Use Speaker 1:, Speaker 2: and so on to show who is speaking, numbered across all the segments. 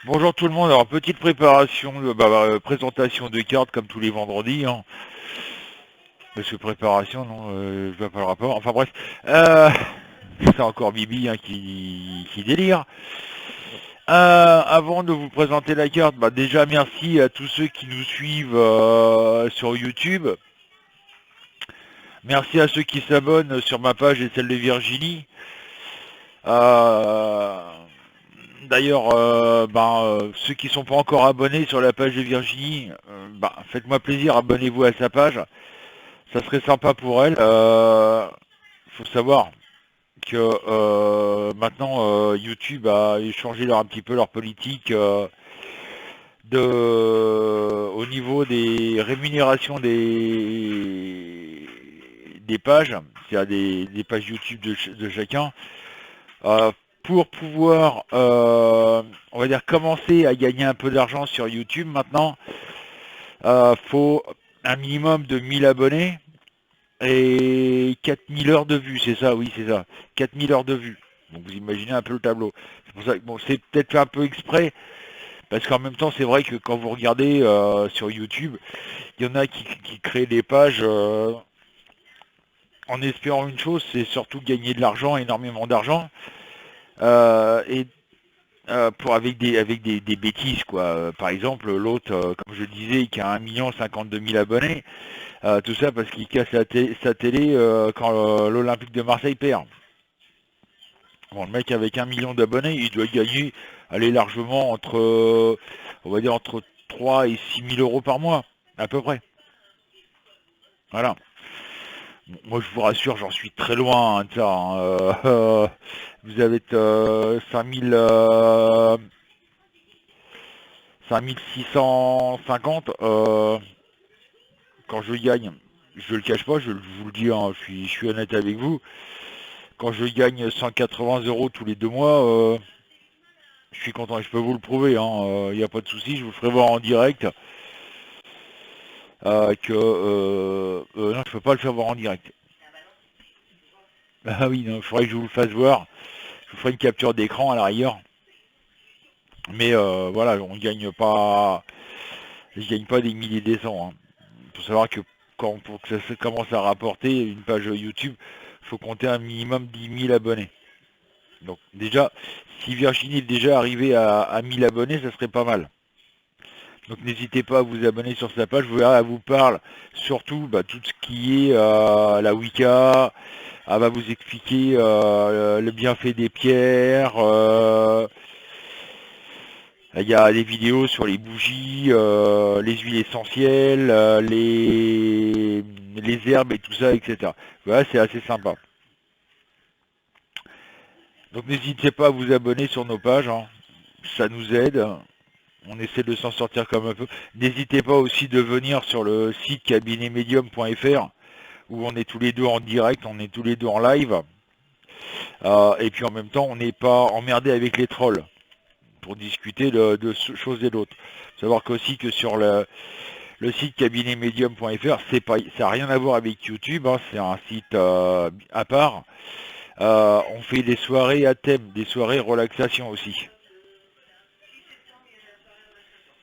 Speaker 1: Bonjour tout le monde, alors petite préparation, présentation de cartes comme tous les vendredis, hein. Monsieur préparation, non, je vois pas le rapport, enfin bref, euh, c'est encore Bibi, hein, qui délire. Avant de vous présenter la carte, déjà merci à tous ceux qui nous suivent sur YouTube, merci à ceux qui s'abonnent sur ma page et celle de Virginie. Euh, D'ailleurs, ceux qui sont pas encore abonnés sur la page de Virginie, faites-moi plaisir, abonnez-vous à sa page. Ça serait sympa pour elle. Faut savoir que maintenant YouTube a changé un petit peu leur politique au niveau des rémunérations des pages, c'est-à-dire des pages YouTube de chacun. Euh, pour pouvoir, on va dire, commencer à gagner un peu d'argent sur YouTube maintenant, faut un minimum de 1000 abonnés et 4000 heures de vues, c'est ça, oui, c'est ça, 4000 heures de vues. Donc vous imaginez un peu le tableau. C'est pour ça que bon, c'est peut-être fait un peu exprès, parce qu'en même temps, c'est vrai que quand vous regardez sur YouTube, il y en a qui créent des pages en espérant une chose, c'est surtout gagner de l'argent, énormément d'argent. Et pour avec des bêtises quoi. Par exemple, l'autre, comme je disais, qui a 1 052 000 abonnés, tout ça parce qu'il casse sa télé quand l'Olympique de Marseille perd. Bon, le mec avec 1 million d'abonnés, il doit gagner, aller largement entre, on va dire entre 3 et 6 000 euros par mois, à peu près. Voilà. Bon, moi, je vous rassure, j'en suis très loin, hein, de ça, hein. Vous avez 5000, 5650, quand je gagne, je le cache pas, je vous le dis, hein, je suis honnête avec vous, quand je gagne 180 euros tous les 2 mois, je suis content et je peux vous le prouver, il n'y a pas de souci, je vous ferai voir en direct non, je peux pas le faire voir en direct. Ah oui, non, il faudrait que je vous le fasse voir, je vous ferai une capture d'écran à l'arrière, mais voilà, je gagne pas des milliers des cents, hein. Il faut savoir que pour que ça commence à rapporter une page YouTube, il faut compter un minimum 10 000 abonnés. Donc déjà, si Virginie est déjà arrivée à 1000 abonnés, ça serait pas mal. Donc n'hésitez pas à vous abonner sur sa page, vous verrez, elle vous parle surtout tout ce qui est la Wicca, elle va vous expliquer le bienfait des pierres, il y a des vidéos sur les bougies, les huiles essentielles, les herbes et tout ça, etc. Voilà, c'est assez sympa. Donc n'hésitez pas à vous abonner sur nos pages, hein. Ça nous aide. On essaie de s'en sortir comme un peu. N'hésitez pas aussi de venir sur le site cabinetmedium.fr où on est tous les deux en direct, on est tous les deux en live. Et puis en même temps, on n'est pas emmerdé avec les trolls pour discuter de choses et d'autres. Savoir qu'aussi que sur le site cabinetmedium.fr, ça n'a rien à voir avec YouTube, hein, c'est un site à part. On fait des soirées à thème, des soirées relaxation aussi.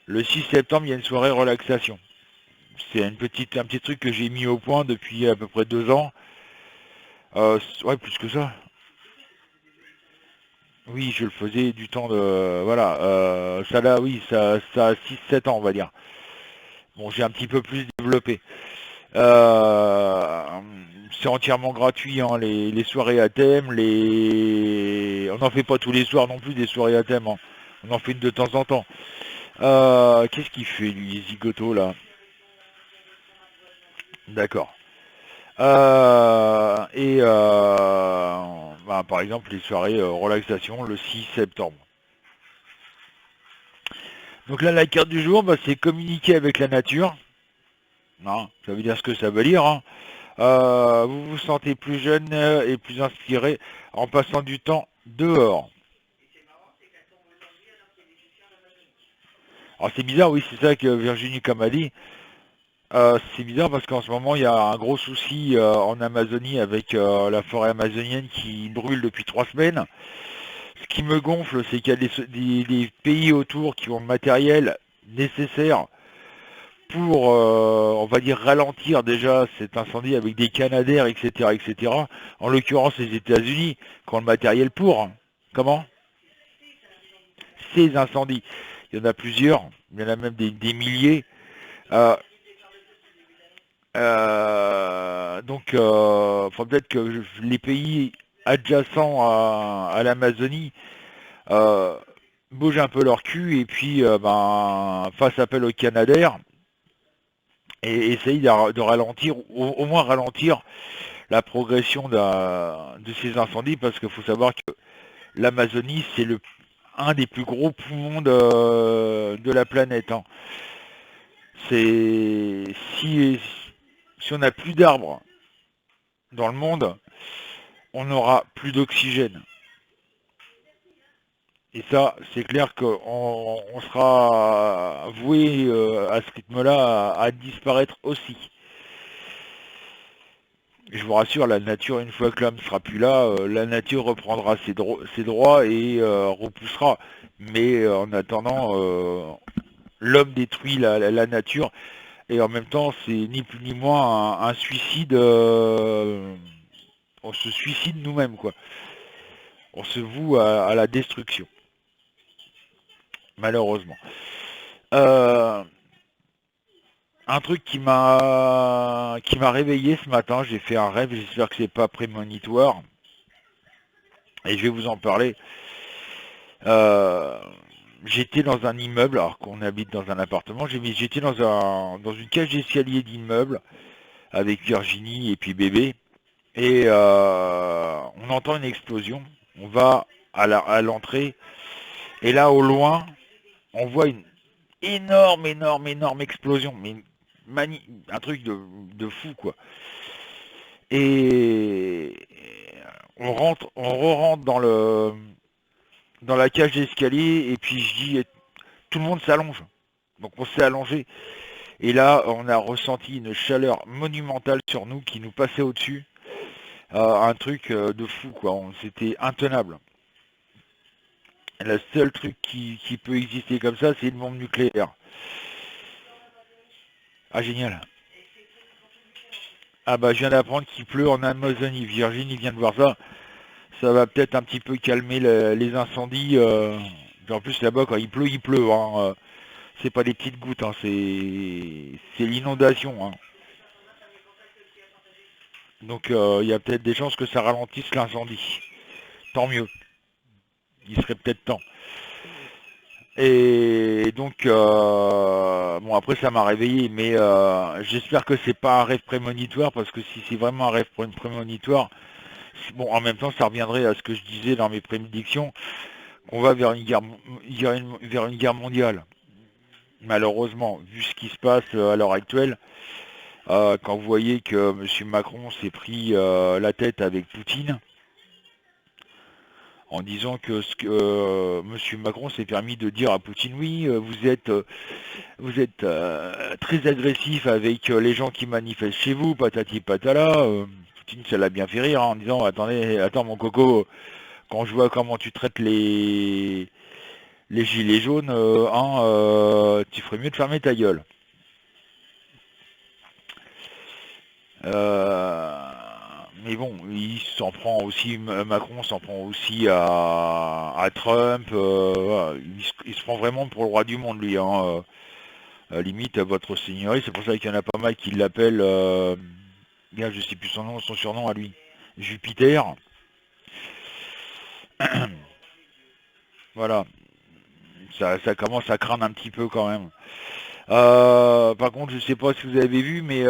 Speaker 1: Le 6 septembre, il y a une soirée relaxation. C'est un petit truc que j'ai mis au point depuis à peu près 2 ans. Ouais, plus que ça. Oui, je le faisais du temps de... Voilà, ça là, oui, ça a 6-7 ans, on va dire. Bon, j'ai un petit peu plus développé. Euh, c'est entièrement gratuit, hein, les soirées à thème, on n'en fait pas tous les soirs non plus des soirées à thème, hein. On en fait une de temps en temps. Qu'est-ce qu'il fait lui, Zigoto là? D'accord. Par exemple, les soirées relaxation le 6 septembre. Donc là, la carte du jour, c'est communiquer avec la nature. Non, ça veut dire ce que ça veut dire, hein. Vous vous sentez plus jeune et plus inspiré en passant du temps dehors. Alors c'est bizarre, oui, c'est ça que Virginie comme a dit. C'est bizarre parce qu'en ce moment, il y a un gros souci en Amazonie avec la forêt amazonienne qui brûle depuis 3 semaines. qui me gonfle, c'est qu'il y a des pays autour qui ont le matériel nécessaire pour, on va dire, ralentir déjà cet incendie avec des canadaires, etc., etc. En l'occurrence, les États-Unis, qui ont le matériel pour. Comment? Ces incendies. Il y en a plusieurs, il y en a même des milliers. Euh, donc, faut peut-être que les pays adjacents à l'Amazonie euh, bougent un peu leur cul et puis fassent appel aux Canadair et essayent de ralentir, au moins ralentir la progression de ces incendies parce qu'il faut savoir que l'Amazonie c'est un des plus gros poumons de la planète, hein. C'est si on n'a plus d'arbres dans le monde, on n'aura plus d'oxygène. Et ça, c'est clair qu'on sera voué à ce rythme-là à disparaître aussi. Je vous rassure, la nature, une fois que l'homme sera plus là, la nature reprendra ses droits et repoussera. Mais en attendant, l'homme détruit la nature et en même temps, c'est ni plus ni moins un suicide. On se suicide nous-mêmes, quoi. On se voue à la destruction, malheureusement. Euh, un truc qui m'a réveillé ce matin, j'ai fait un rêve, j'espère que c'est pas prémonitoire, et je vais vous en parler. Euh, j'étais dans un immeuble, alors qu'on habite dans un appartement, j'étais dans une cage d'escalier d'immeuble avec Virginie et puis bébé, et on entend une explosion, on va à l'entrée, et là au loin, on voit une énorme, énorme, énorme explosion, mais un truc de fou, quoi. Et on re-rentre dans la cage d'escalier, et puis je dis, tout le monde s'allonge. Donc on s'est allongé, et là on a ressenti une chaleur monumentale sur nous qui nous passait au-dessus. Un truc de fou, quoi. C'était intenable. Le seul truc qui peut exister comme ça, c'est une bombe nucléaire. Ah, génial. Ah bah je viens d'apprendre qu'il pleut en Amazonie. Virginie vient de voir ça. Ça va peut-être un petit peu calmer les incendies. En plus là-bas quand il pleut, hein. C'est pas des petites gouttes, hein. C'est l'inondation, hein. Donc il y a peut-être des chances que ça ralentisse l'incendie. Tant mieux. Il serait peut-être temps. Et donc bon après ça m'a réveillé, mais j'espère que c'est pas un rêve prémonitoire parce que si c'est vraiment un rêve prémonitoire, bon, en même temps, ça reviendrait à ce que je disais dans mes prédictions, qu'on va vers une guerre mondiale. Malheureusement, vu ce qui se passe à l'heure actuelle, quand vous voyez que M. Macron s'est pris la tête avec Poutine, en disant que M. Macron s'est permis de dire à Poutine, oui, vous êtes très agressif avec les gens qui manifestent chez vous, patati patala. Poutine, ça l'a bien fait rire, hein, en disant, attends mon coco, quand je vois comment tu traites les gilets jaunes, tu ferais mieux de fermer ta gueule. Euh, mais bon, Macron s'en prend aussi à Trump. Voilà, il se prend vraiment pour le roi du monde, lui, hein. Limite à votre seigneurie, c'est pour ça qu'il y en a pas mal qui l'appellent, bien, je sais plus son surnom à lui, Jupiter. Voilà, ça commence à craindre un petit peu quand même. Par contre, je sais pas si vous avez vu, mais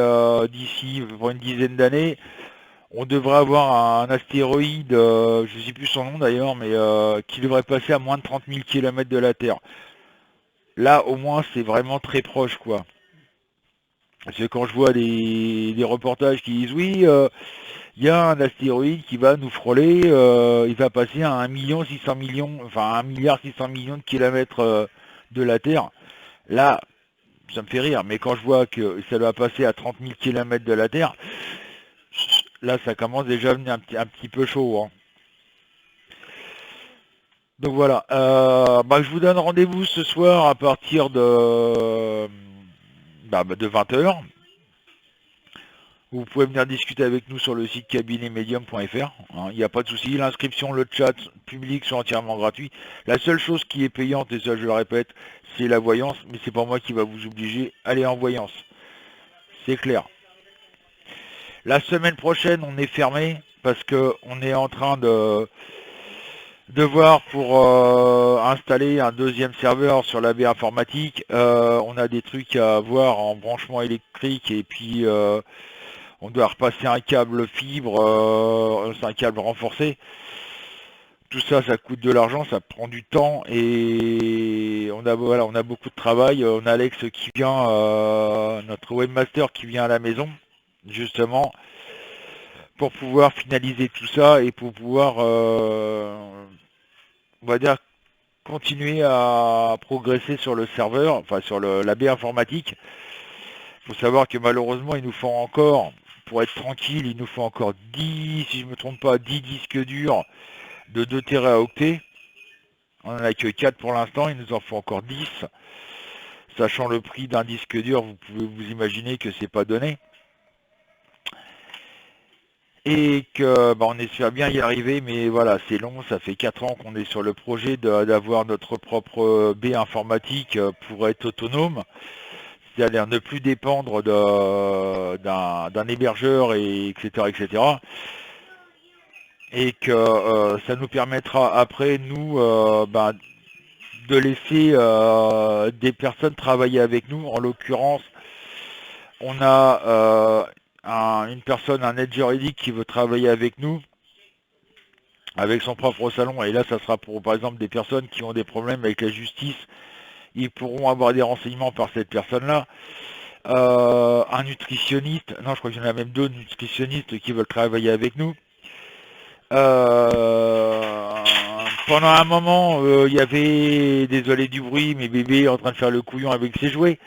Speaker 1: d'ici pour une dizaine d'années, on devrait avoir un astéroïde, je sais plus son nom d'ailleurs, mais qui devrait passer à moins de 30 000 km de la Terre. Là, au moins, c'est vraiment très proche, quoi. Parce que quand je vois des reportages qui disent oui, il y a un astéroïde qui va nous frôler, il va passer à 1 600 000 000, enfin 1,6 milliard de kilomètres de la Terre. Là, ça me fait rire, mais quand je vois que ça doit passer à 30 000 km de la Terre, là ça commence déjà à venir un petit peu chaud, hein. Donc voilà, je vous donne rendez-vous ce soir à partir de 20h. Vous pouvez venir discuter avec nous sur le site cabinetmedium.fr. Il n'y a pas de souci. L'inscription, le chat public sont entièrement gratuits. La seule chose qui est payante, et ça je le répète, c'est la voyance. Mais c'est pas moi qui va vous obliger à aller en voyance. C'est clair. La semaine prochaine, on est fermé parce que on est en train de voir pour installer un deuxième serveur sur la baie informatique. On a des trucs à voir en branchement électrique et puis on doit repasser un câble fibre, c'est un câble renforcé. Tout ça, ça coûte de l'argent, ça prend du temps et on a beaucoup de travail. On a Alex qui vient, notre webmaster qui vient à la maison, justement, pour pouvoir finaliser tout ça et pour pouvoir, on va dire, continuer à progresser sur le serveur, enfin sur la baie informatique. Il faut savoir que malheureusement, il nous faut encore, pour être tranquille, il nous faut encore 10, si je ne me trompe pas, 10 disques durs de 2 téraoctets. On n'en a que 4 pour l'instant, il nous en faut encore 10. Sachant le prix d'un disque dur, vous pouvez vous imaginer que c'est pas donné. Et que on espère bien y arriver, mais voilà, c'est long, ça fait 4 ans qu'on est sur le projet d'avoir notre propre baie informatique pour être autonome, c'est-à-dire ne plus dépendre d'un hébergeur, etc., etc. Et que ça nous permettra après, nous, de laisser des personnes travailler avec nous. En l'occurrence, on a une personne, un aide juridique qui veut travailler avec nous, avec son propre salon, et là ça sera pour par exemple des personnes qui ont des problèmes avec la justice, ils pourront avoir des renseignements par cette personne-là. Un nutritionniste, non je crois qu'il y en a même 2 nutritionnistes qui veulent travailler avec nous. Pendant un moment, il y avait, désolé du bruit, mes bébés en train de faire le couillon avec ses jouets.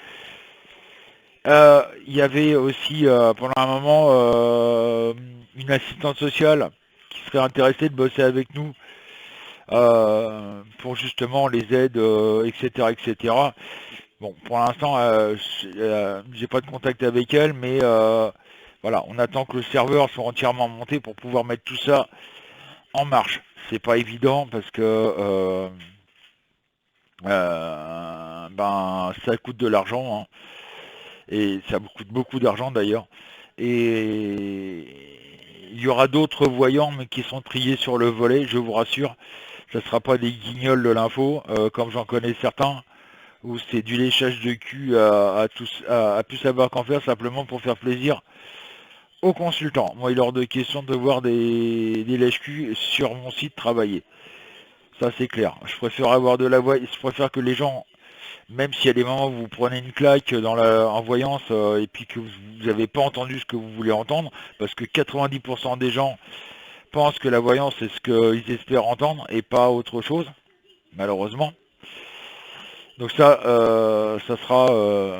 Speaker 1: Il y avait aussi, pendant un moment, une assistante sociale qui serait intéressée de bosser avec nous pour justement les aides, etc., etc. Bon, pour l'instant, j'ai pas de contact avec elle, mais voilà, on attend que le serveur soit entièrement monté pour pouvoir mettre tout ça en marche. C'est pas évident parce que ça coûte de l'argent, hein, et ça coûte beaucoup d'argent d'ailleurs. Et il y aura d'autres voyants mais qui sont triés sur le volet, je vous rassure. Ça ne sera pas des guignols de l'info, comme j'en connais certains, où c'est du léchage de cul à plus savoir qu'en faire simplement pour faire plaisir aux consultants. Moi, il est hors de question de voir des lèche-culs sur mon site travailler. Ça, c'est clair. Je préfère avoir de la voix. Je préfère que les gens, même s'il y a des moments où vous prenez une claque en voyance et puis que vous n'avez pas entendu ce que vous voulez entendre, parce que 90% des gens pensent que la voyance, c'est ce qu'ils espèrent entendre et pas autre chose, malheureusement. Donc ça, ça sera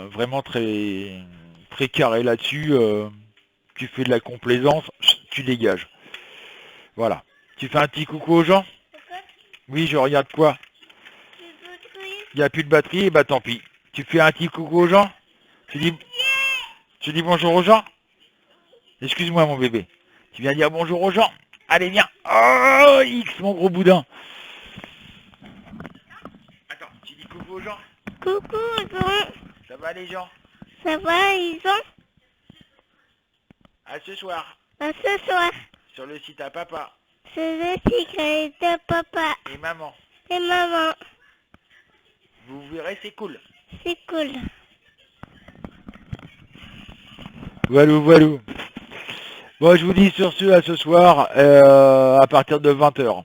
Speaker 1: vraiment très, très carré là-dessus. Tu fais de la complaisance, tu dégages. Voilà. Tu fais un petit coucou aux gens? Oui, je regarde quoi? Il n'y a plus de batterie, et bah tant pis. Tu fais un petit coucou aux gens? Tu dis bonjour aux gens? Excuse-moi mon bébé. Tu viens dire bonjour aux gens? Allez viens. Oh X mon gros boudin. Attends, tu dis coucou aux gens?
Speaker 2: Coucou, Jean.
Speaker 1: Ça va les gens?
Speaker 2: Ça va, Jean?
Speaker 1: À ce soir.
Speaker 2: À ce soir,
Speaker 1: Sur le site à papa
Speaker 2: c'est le secret de papa
Speaker 1: et maman.
Speaker 2: et maman.
Speaker 1: Vous verrez, c'est cool.
Speaker 2: C'est cool.
Speaker 1: Voilou, voilou. Bon, je vous dis sur ce à ce soir, à partir de 20h.